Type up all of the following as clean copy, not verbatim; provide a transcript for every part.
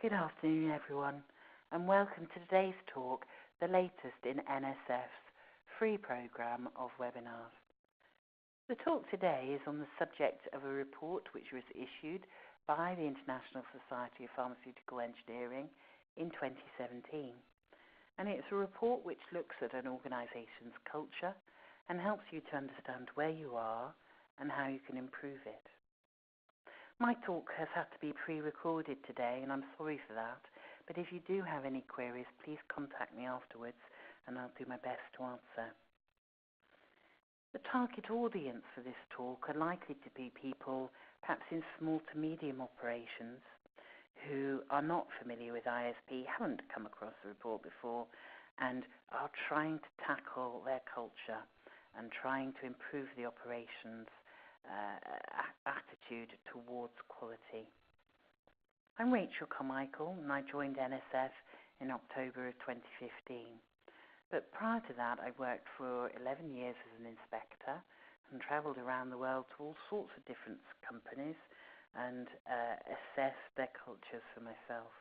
Good afternoon, everyone, and welcome to today's talk, the latest in NSF's free programme of webinars. The talk today is on the subject of a report which was issued by the International Society of Pharmaceutical Engineering in 2017. And it's a report which looks at an organisation's culture and helps you to understand where you are and how you can improve it. My talk has had to be pre-recorded today, and I'm sorry for that, but if you do have any queries, please contact me afterwards, and I'll do my best to answer. The target audience for this talk are likely to be people, perhaps in small to medium operations, who are not familiar with ISPE, haven't come across the report before, and are trying to tackle their culture and trying to improve the operations attitude towards quality. I'm Rachel Carmichael, and I joined NSF in October of 2015. But prior to that, I worked for 11 years as an inspector and travelled around the world to all sorts of different companies and assessed their cultures for myself.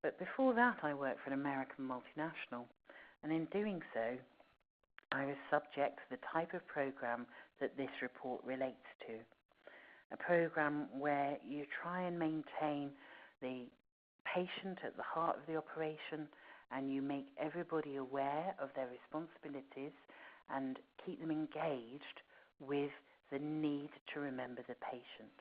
But before that, I worked for an American multinational, and in doing so, I was subject to the type of programme that this report relates to. A programme where you try and maintain the patient at the heart of the operation, and you make everybody aware of their responsibilities and keep them engaged with the need to remember the patient.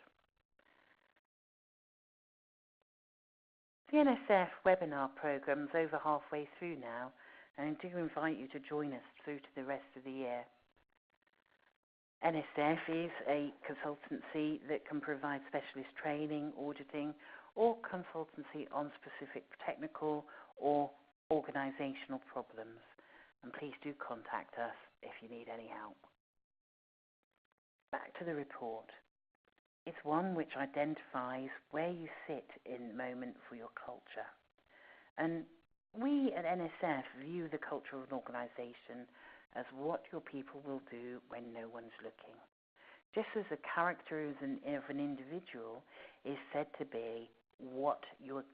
The NSF webinar programme is over halfway through now, and I do invite you to join us through to the rest of the year. NSF is a consultancy that can provide specialist training, auditing, or consultancy on specific technical or organisational problems. And please do contact us if you need any help. Back to the report. It's one which identifies where you sit in the moment for your culture. And we at NSF view the culture of an organisation as what your people will do when no one's looking. Just as the character of an individual is said to be what you'll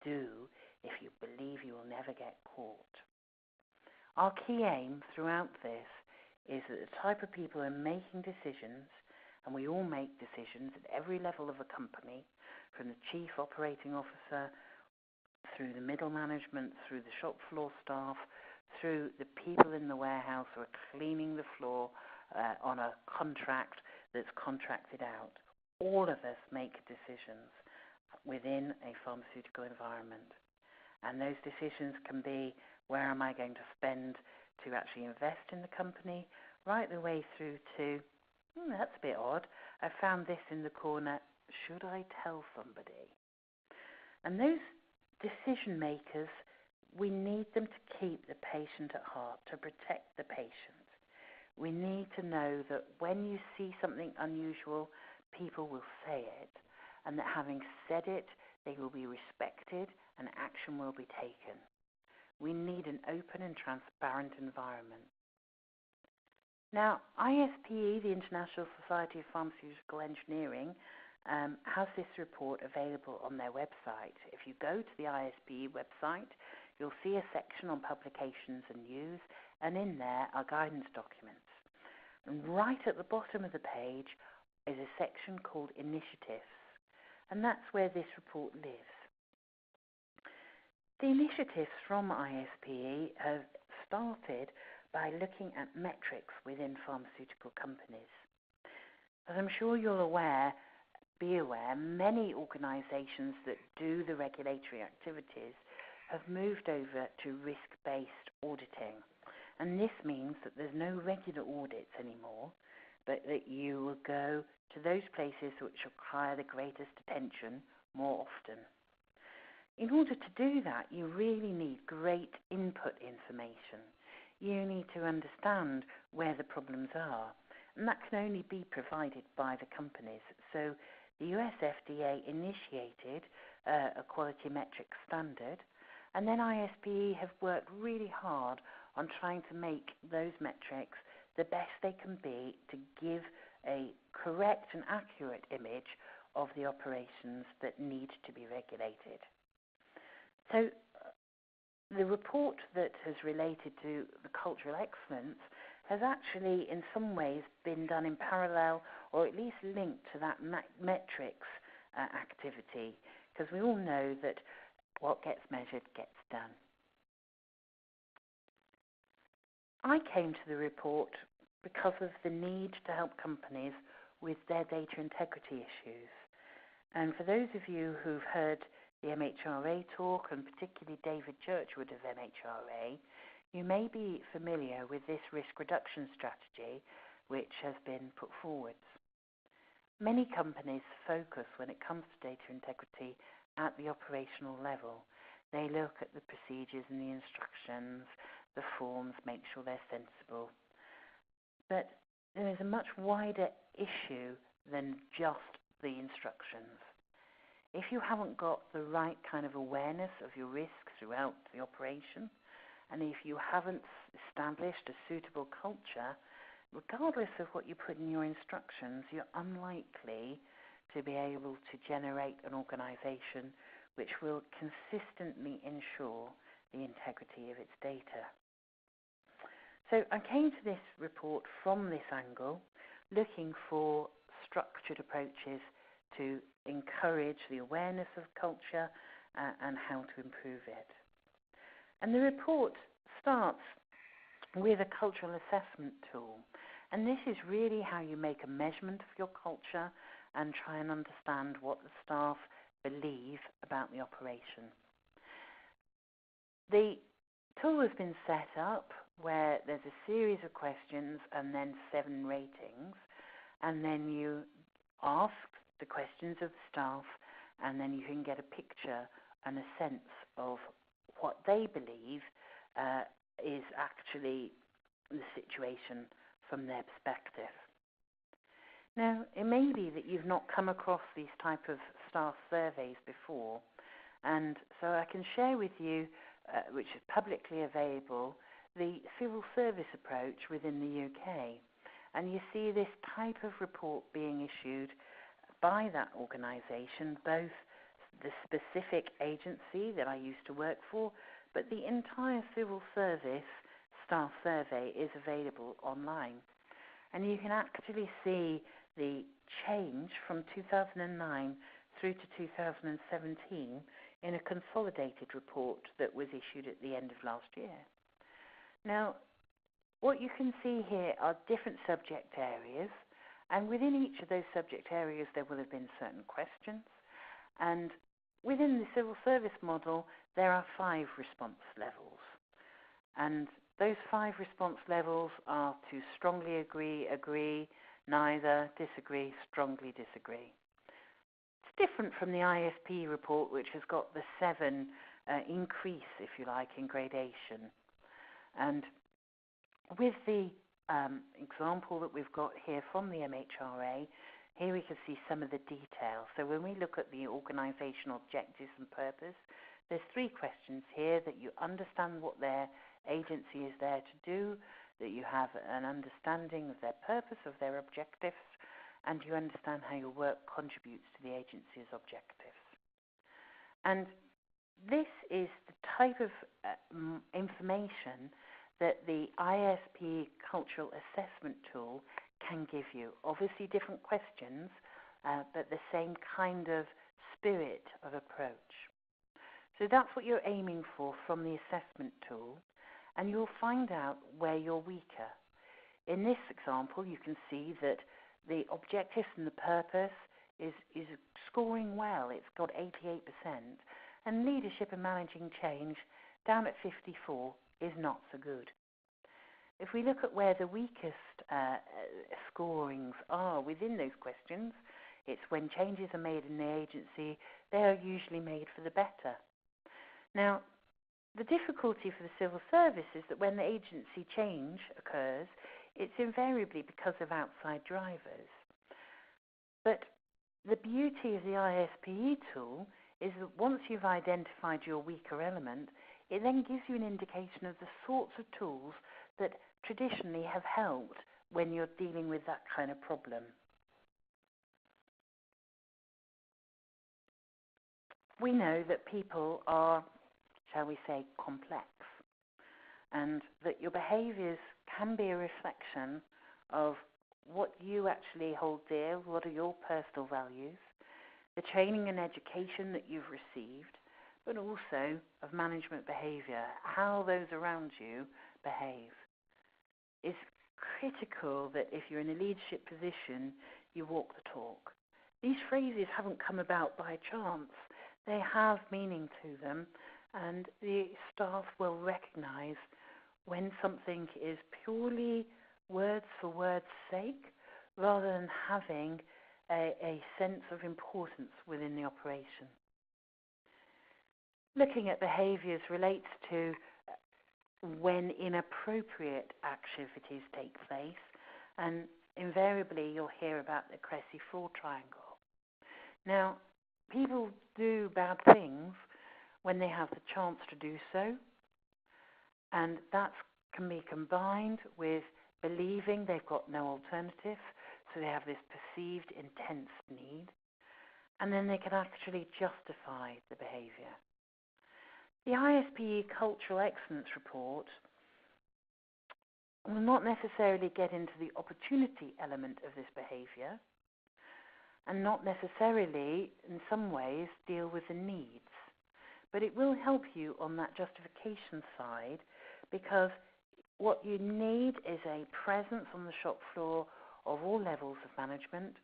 do if you believe you will never get caught. Our key aim throughout this is that the type of people who are making decisions, and we all make decisions at every level of a company, from the chief operating officer, through the middle management, through the shop floor staff, through the people in the warehouse who are cleaning the floor on a contract that's contracted out. All of us make decisions within a pharmaceutical environment. And those decisions can be, where am I going to spend to actually invest in the company, right the way through to, that's a bit odd, I found this in the corner, should I tell somebody? And those decision makers, we need them to keep the patient at heart, to protect the patient. We need to know that when you see something unusual, people will say it, and that having said it, they will be respected and action will be taken. We need an open and transparent environment. Now, ISPE, the International Society of Pharmaceutical Engineering, has this report available on their website. If you go to the ISPE website, you'll see a section on publications and news, and in there are guidance documents. And right at the bottom of the page is a section called Initiatives, and that's where this report lives. The initiatives from ISPE have started by looking at metrics within pharmaceutical companies. As I'm sure you're be aware, many organisations that do the regulatory activities have moved over to risk-based auditing. And this means that there's no regular audits anymore, but that you will go to those places which require the greatest attention more often. In order to do that, you really need great input information. You need to understand where the problems are, and that can only be provided by the companies. So the US FDA initiated a quality metric standard, and then ISPE have worked really hard on trying to make those metrics the best they can be to give a correct and accurate image of the operations that need to be regulated. So the report that has related to the cultural excellence has actually in some ways been done in parallel or at least linked to that metrics activity, because we all know that what gets measured gets done. I came to the report because of the need to help companies with their data integrity issues. And for those of you who've heard the MHRA talk, and particularly David Churchwood of MHRA, you may be familiar with this risk reduction strategy which has been put forwards. Many companies focus when it comes to data integrity at the operational level. They look at the procedures and the instructions, the forms, make sure they're sensible. But there is a much wider issue than just the instructions. If you haven't got the right kind of awareness of your risks throughout the operation, and if you haven't established a suitable culture, regardless of what you put in your instructions, you're unlikely to be able to generate an organisation which will consistently ensure the integrity of its data. So I came to this report from this angle, looking for structured approaches to encourage the awareness of culture and how to improve it. And the report starts with a cultural assessment tool. And this is really how you make a measurement of your culture and try and understand what the staff believe about the operation. The tool has been set up where there's a series of questions and then 7 ratings, and then you ask the questions of the staff, and then you can get a picture and a sense of what they believe is actually the situation from their perspective. Now, it may be that you've not come across these type of staff surveys before, and so I can share with you, which is publicly available, the civil service approach within the UK. And you see this type of report being issued by that organisation, both the specific agency that I used to work for, but the entire civil service staff survey is available online. And you can actually see the change from 2009 through to 2017 in a consolidated report that was issued at the end of last year. Now, what you can see here are different subject areas, and within each of those subject areas there will have been certain questions, and within the civil service model there are 5 response levels, and those 5 response levels are to strongly agree, agree, neither, disagree, strongly disagree. It's different from the ISPE report, which has got the 7 increase, if you like, in gradation. And with the example that we've got here from the MHRA, here we can see some of the detail. So when we look at the organisational objectives and purpose, there's 3 questions here: that you understand what their agency is there to do, that you have an understanding of their purpose, of their objectives, and you understand how your work contributes to the agency's objectives. And this is the type of information that the ISPE Cultural Assessment Tool can give you. Obviously different questions, but the same kind of spirit of approach. So that's what you're aiming for from the assessment tool, and you'll find out where you're weaker. In this example, you can see that the objectives and the purpose is scoring well. It's got 88%, and leadership and managing change down at 54 is not so good. If we look at where the weakest scorings are within those questions, it's when changes are made in the agency, they are usually made for the better. Now, the difficulty for the civil service is that when the agency change occurs, it's invariably because of outside drivers. But the beauty of the ISPE tool is that once you've identified your weaker element, it then gives you an indication of the sorts of tools that traditionally have helped when you're dealing with that kind of problem. we know that people are, shall we say, complex, and that your behaviours can be a reflection of what you actually hold dear, what are your personal values, the training and education that you've received, but also of management behaviour, how those around you behave. It's critical that if you're in a leadership position, you walk the talk. These phrases haven't come about by chance. They have meaning to them, and the staff will recognise when something is purely words for words' sake, rather than having a sense of importance within the operation. Looking at behaviours relates to when inappropriate activities take place, and invariably you'll hear about the Cressy 4 triangle. Now, people do bad things when they have the chance to do so, and that can be combined with believing they've got no alternative, so they have this perceived intense need, and then they can actually justify the behaviour. The ISPE Cultural Excellence Report will not necessarily get into the opportunity element of this behaviour, and not necessarily, in some ways, deal with the needs. But it will help you on that justification side, because what you need is a presence on the shop floor of all levels of management,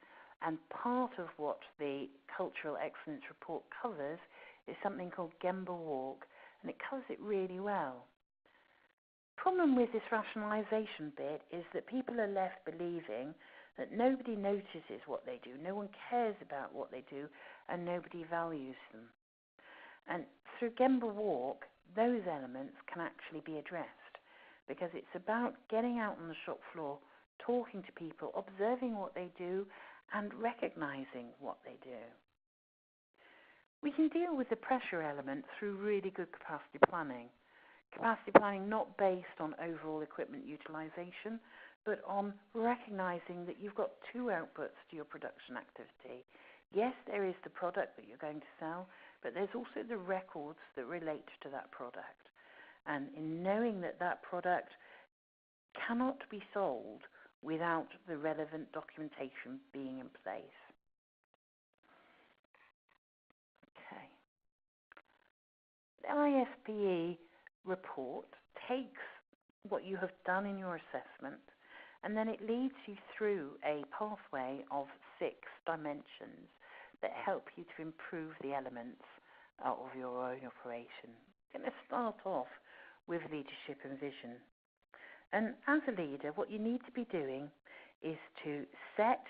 and part of what the Cultural Excellence Report covers is something called GEMBA Walk, and it covers it really well. Problem with this rationalisation bit is that people are left believing that nobody notices what they do, no one cares about what they do, and nobody values them. And through GEMBA Walk, those elements can actually be addressed, because it's about getting out on the shop floor, talking to people, observing what they do, and recognising what they do. We can deal with the pressure element through really good capacity planning. Capacity planning not based on overall equipment utilisation, but on recognising that you've got two outputs to your production activity. Yes, there is the product that you're going to sell, but there's also the records that relate to that product. And in knowing that that product cannot be sold without the relevant documentation being in place. Okay. The ISPE report takes what you have done in your assessment, and then it leads you through a pathway of 6 dimensions that help you to improve the elements of your own operation. I'm going to start off with leadership and vision. And as a leader, what you need to be doing is to set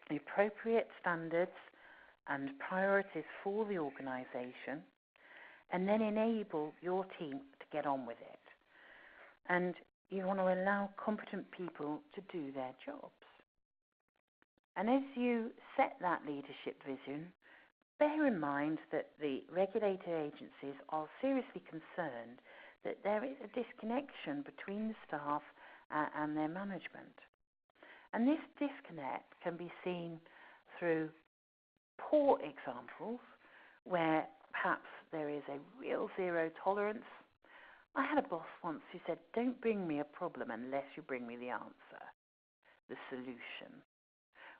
the appropriate standards and priorities for the organisation, and then enable your team to get on with it. And you want to allow competent people to do their jobs. And as you set that leadership vision, bear in mind that the regulatory agencies are seriously concerned that there is a disconnection between the staff and their management. And this disconnect can be seen through poor examples where perhaps there is a real zero tolerance. I had a boss once who said, "Don't bring me a problem unless you bring me the answer, the solution."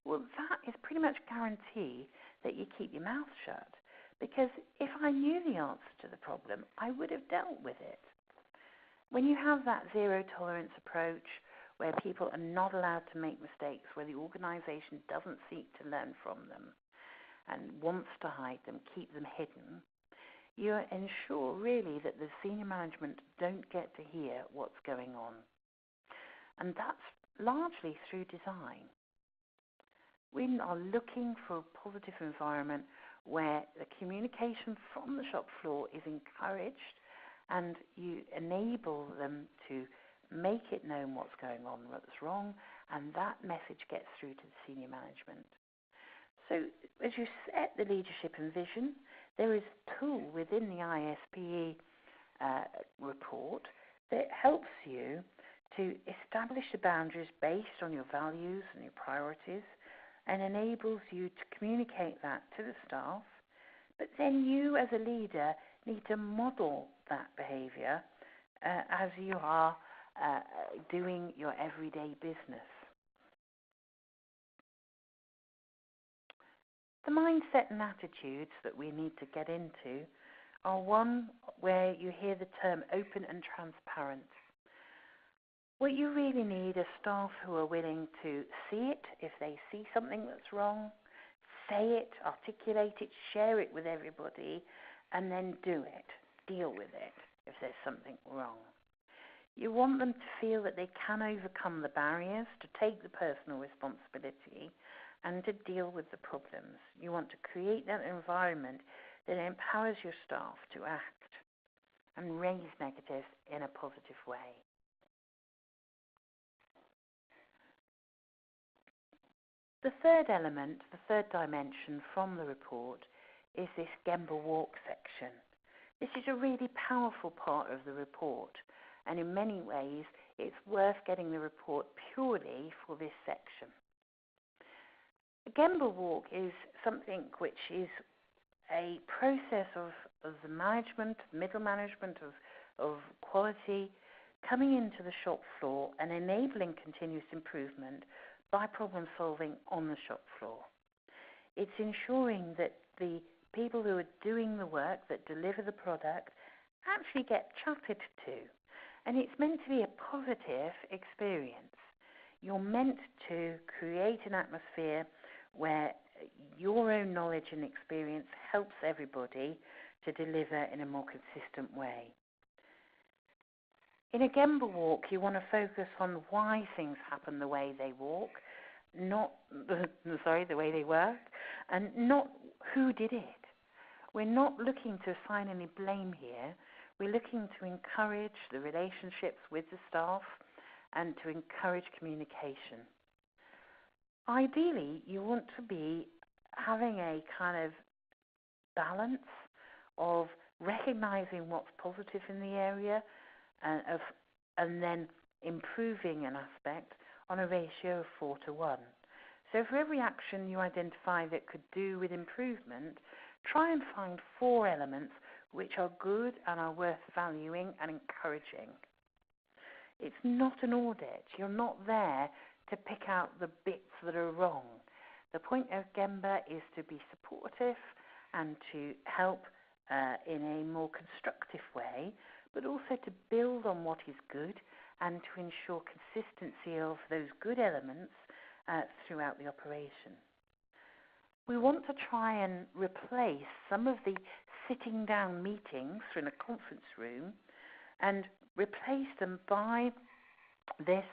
Well, that is pretty much guarantee that you keep your mouth shut, because if I knew the answer to the problem, I would have dealt with it. When you have that zero tolerance approach, where people are not allowed to make mistakes, where the organisation doesn't seek to learn from them and wants to hide them, keep them hidden, you ensure really that the senior management don't get to hear what's going on. And that's largely through design. We are looking for a positive environment where the communication from the shop floor is encouraged, and you enable them to make it known what's going on, what's wrong, and that message gets through to the senior management. So as you set the leadership and vision, there is a tool within the ISPE report that helps you to establish the boundaries based on your values and your priorities, and enables you to communicate that to the staff, But then you as a leader need to model that behaviour as you are doing your everyday business. The mindset and attitudes that we need to get into are one where you hear the term open and transparent. What you really need are staff who are willing to see it if they see something that's wrong, say it, articulate it, share it with everybody, and then do it, deal with it if there's something wrong. You want them to feel that they can overcome the barriers, to take the personal responsibility, and to deal with the problems. You want to create that environment that empowers your staff to act and raise negatives in a positive way. The third element, the third dimension from the report is this GEMBA walk section. This is a really powerful part of the report, and in many ways it's worth getting the report purely for this section. The GEMBA walk is something which is a process of the management, middle management of quality coming into the shop floor and enabling continuous improvement by problem solving on the shop floor. It's ensuring that the people who are doing the work, that deliver the product, actually get chatted to. And it's meant to be a positive experience. You're meant to create an atmosphere where your own knowledge and experience helps everybody to deliver in a more consistent way. In a GEMBA walk, you want to focus on why things happen the way they walk, the way they work, and not who did it. We're not looking to assign any blame here. We're looking to encourage the relationships with the staff and to encourage communication. Ideally, you want to be having a kind of balance of recognizing what's positive in the area and then improving an aspect on a ratio of 4:1. So for every action you identify that could do with improvement, try and find 4 elements which are good and are worth valuing and encouraging. It's not an audit. You're not there to pick out the bits that are wrong. The point of GEMBA is to be supportive and to help in a more constructive way, but also to build on what is good and to ensure consistency of those good elements throughout the operation. We want to try and replace some of the sitting down meetings in a conference room and replace them by this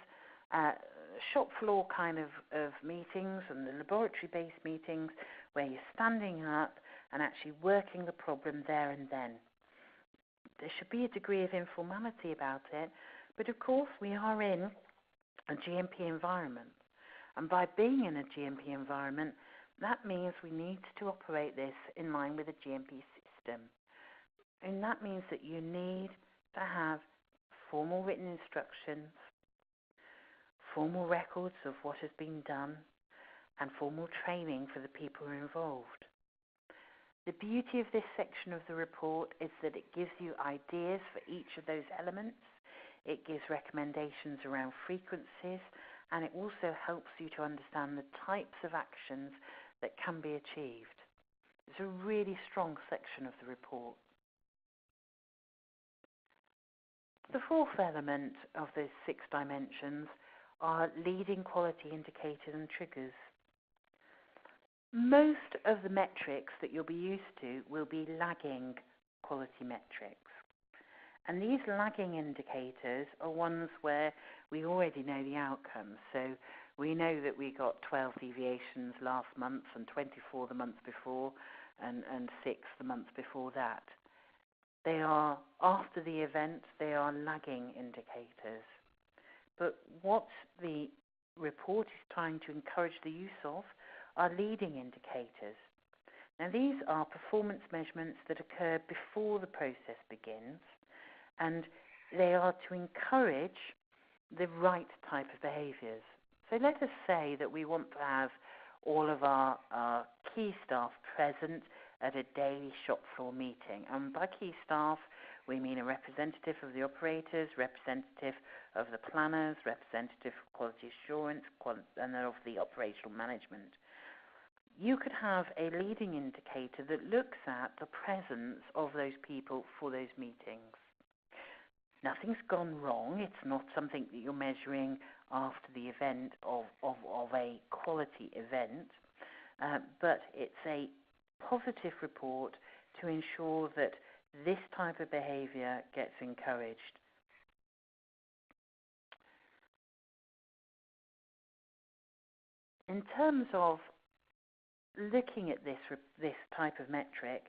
shop floor kind of meetings and the laboratory-based meetings where you're standing up and actually working the problem there and then. There should be a degree of informality about it, but of course we are in a GMP environment. And by being in a GMP environment, that means we need to operate this in line with a GMP system. And that means that you need to have formal written instructions, formal records of what has been done, and formal training for the people who are involved. The beauty of this section of the report is that it gives you ideas for each of those elements. It gives recommendations around frequencies, and it also helps you to understand the types of actions that can be achieved. It's a really strong section of the report. The fourth element of those 6 dimensions are leading quality indicators and triggers. Most of the metrics that you'll be used to will be lagging quality metrics. And these lagging indicators are ones where we already know the outcomes. So we know that we got 12 deviations last month and 24 the month before and 6 the month before that. They are, after the event, they are lagging indicators. But what the report is trying to encourage the use of are leading indicators. Now these are performance measurements that occur before the process begins, and they are to encourage the right type of behaviours. So let us say that we want to have all of our key staff present at a daily shop floor meeting. And by key staff, we mean a representative of the operators, representative of the planners, representative of quality assurance, and of the operational management. You could have a leading indicator that looks at the presence of those people for those meetings. Nothing's gone wrong. It's not something that you're measuring after the event of a quality event, but it's a positive report to ensure that this type of behaviour gets encouraged. In terms of looking at this type of metric,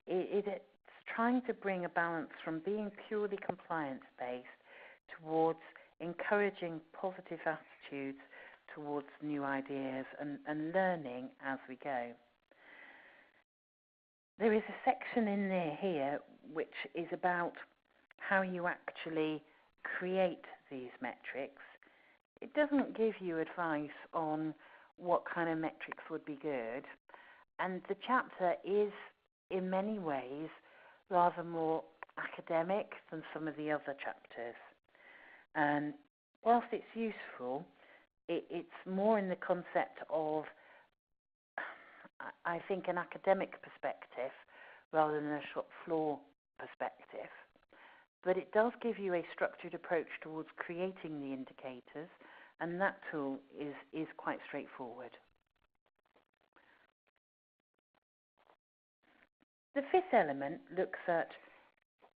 it's trying to bring a balance from being purely compliance-based towards encouraging positive attitudes towards new ideas and learning as we go. There is a section in there here which is about how you actually create these metrics. It doesn't give you advice on what kind of metrics would be good, and the chapter is in many ways rather more academic than some of the other chapters. And whilst it's useful, it's more in the concept of, I think, an academic perspective rather than a shop floor perspective. But it does give you a structured approach towards creating the indicators, and that tool is quite straightforward. The fifth element looks at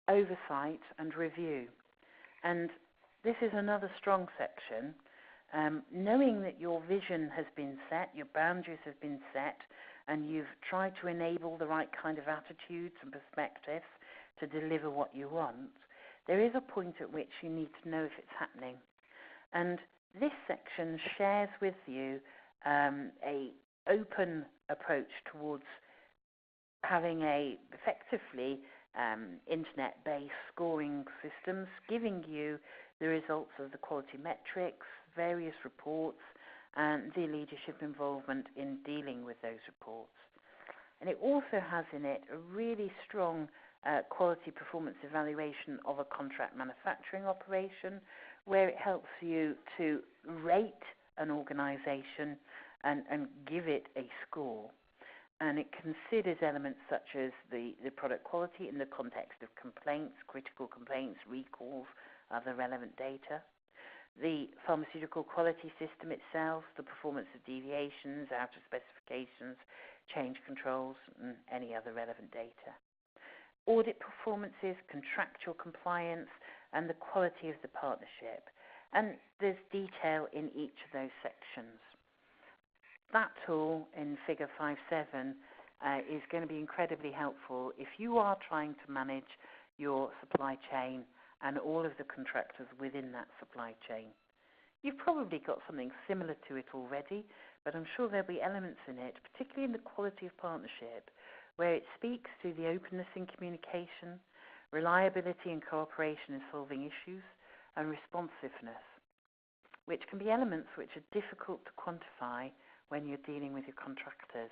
oversight and review. And this is another strong section. Knowing that your vision has been set, your boundaries have been set, and you've tried to enable the right kind of attitudes and perspectives to deliver what you want, there is a point at which you need to know if it's happening. And this section shares with you a open approach towards having a effectively internet-based scoring systems, giving you the results of the quality metrics, various reports, and the leadership involvement in dealing with those reports. And it also has in it a really strong quality performance evaluation of a contract manufacturing operation, where it helps you to rate an organisation and give it a score. And it considers elements such as the product quality in the context of complaints, critical complaints, recalls, other relevant data, the pharmaceutical quality system itself, the performance of deviations, out of specifications, change controls, and any other relevant data. Audit performances, contractual compliance, and the quality of the partnership. And there's detail in each of those sections. That tool in figure 5.7 is going to be incredibly helpful if you are trying to manage your supply chain and all of the contractors within that supply chain. You've probably got something similar to it already, but I'm sure there'll be elements in it, particularly in the quality of partnership, where it speaks to the openness in communication, reliability and cooperation in solving issues, and responsiveness, which can be elements which are difficult to quantify when you're dealing with your contractors.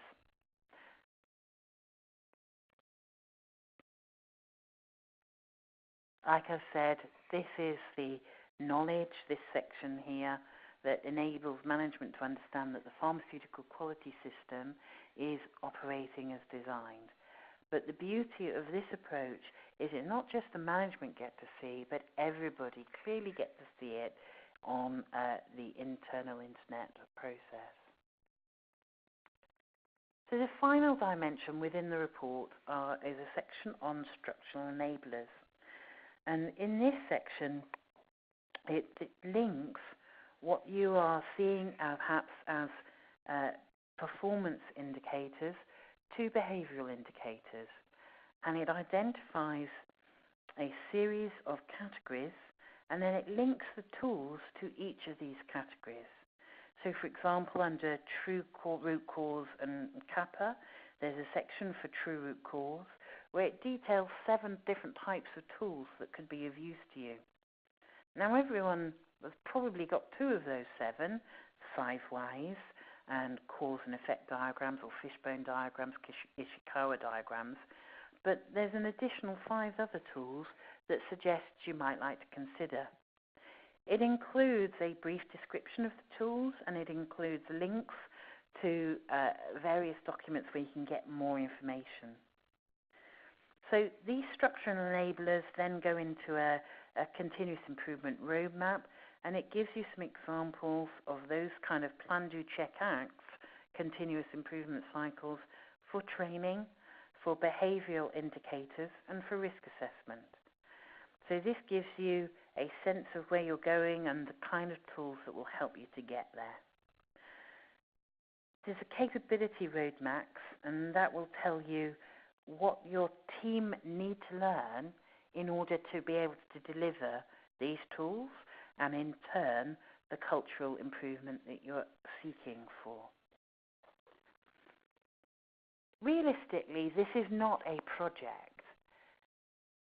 Like I said, this is the knowledge, this section here, that enables management to understand that the pharmaceutical quality system is operating as designed. But the beauty of this approach is it not just the management get to see, but everybody clearly get to see it on the internal internet process. So the final dimension within the report is a section on structural enablers. And in this section, it links what you are seeing perhaps as performance indicators to behavioural indicators. And it identifies a series of categories, and then it links the tools to each of these categories. So, for example, under true root cause and CAPA, there's a section for true root cause, where it details 7 different types of tools that could be of use to you. Now, everyone has probably got 2 of those 7, 5 whys, and cause and effect diagrams, or fishbone diagrams, Ishikawa diagrams. But there's an additional 5 other tools that suggests you might like to consider. It includes a brief description of the tools, and it includes links to various documents where you can get more information. So these structural enablers then go into a continuous improvement roadmap, and it gives you some examples of those kind of plan, do, check, acts, continuous improvement cycles for training, for behavioural indicators, and for risk assessment. So this gives you a sense of where you're going and the kind of tools that will help you to get there. There's a capability roadmap, and that will tell you what your team need to learn in order to be able to deliver these tools, and in turn the cultural improvement that you're seeking for. Realistically, this is not a project.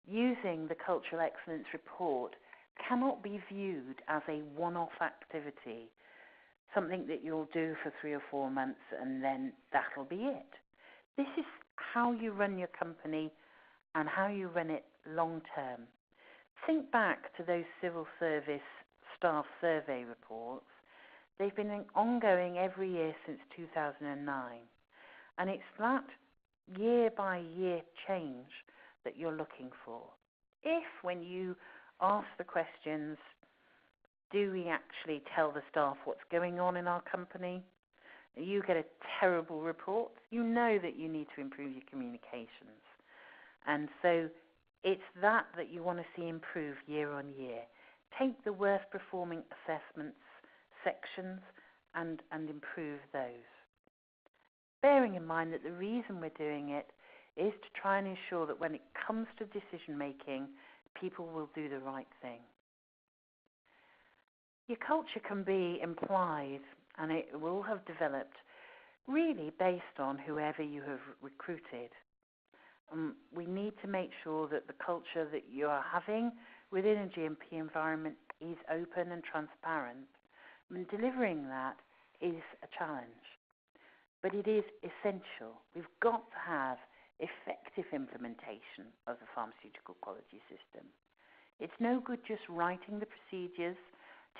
Using the Cultural Excellence Report cannot be viewed as a one-off activity, something that you'll do for 3 or 4 months and then that'll be it. This is how you run your company and how you run it long term. Think back to those civil service staff survey reports. They've been ongoing every year since 2009. And it's that year by year change that you're looking for. If when you ask the questions, do we actually tell the staff what's going on in our company, you get a terrible report, you know that you need to improve your communications. And so it's that you want to see improve year on year. Take the worst performing assessments sections and improve those. Bearing in mind that the reason we're doing it is to try and ensure that when it comes to decision making, people will do the right thing. Your culture can be implied, and it will have developed really based on whoever you have recruited. We need to make sure that the culture that you are having within a GMP environment is open and transparent. Delivering that is a challenge, but it is essential. We've got to have effective implementation of the pharmaceutical quality system. It's no good just writing the procedures,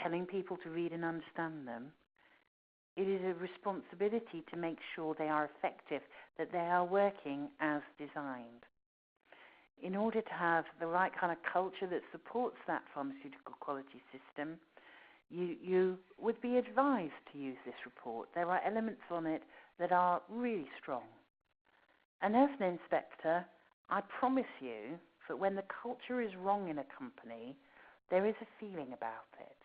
telling people to read and understand them. It is a responsibility to make sure they are effective, that they are working as designed. In order to have the right kind of culture that supports that pharmaceutical quality system, you would be advised to use this report. There are elements on it that are really strong. And as an inspector, I promise you that when the culture is wrong in a company, there is a feeling about it.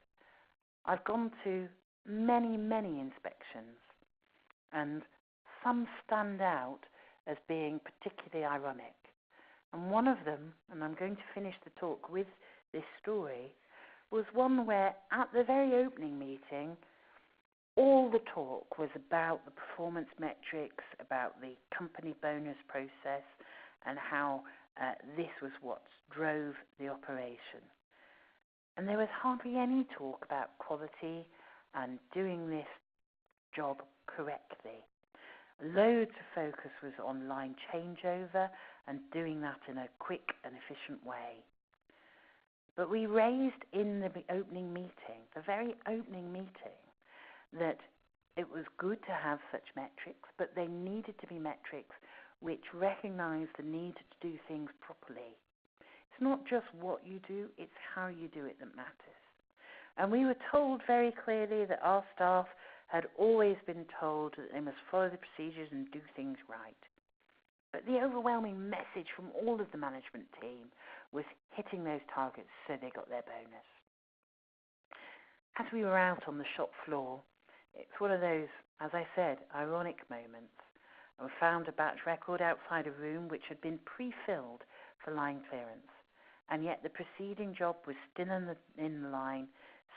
I've gone to many, many inspections, and some stand out as being particularly ironic. And one of them, and I'm going to finish the talk with this story, was one where at the very opening meeting, all the talk was about the performance metrics, about the company bonus process, and how this was what drove the operation. And there was hardly any talk about quality and doing this job correctly. Loads of focus was on line changeover and doing that in a quick and efficient way. But we raised in the opening meeting, the very opening meeting, that it was good to have such metrics, but they needed to be metrics which recognise the need to do things properly. It's not just what you do, it's how you do it that matters. And we were told very clearly that our staff had always been told that they must follow the procedures and do things right. But the overwhelming message from all of the management team was hitting those targets so they got their bonus. As we were out on the shop floor, it's one of those, as I said, ironic moments. And we found a batch record outside a room which had been pre-filled for line clearance. And yet the preceding job was still in the line,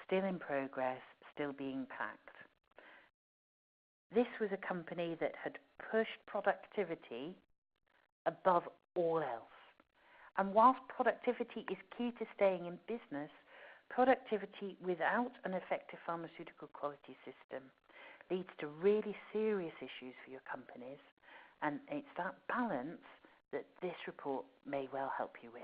still in progress, still being packed. This was a company that had pushed productivity above all else. And whilst productivity is key to staying in business, productivity without an effective pharmaceutical quality system leads to really serious issues for your companies, and it's that balance that this report may well help you with.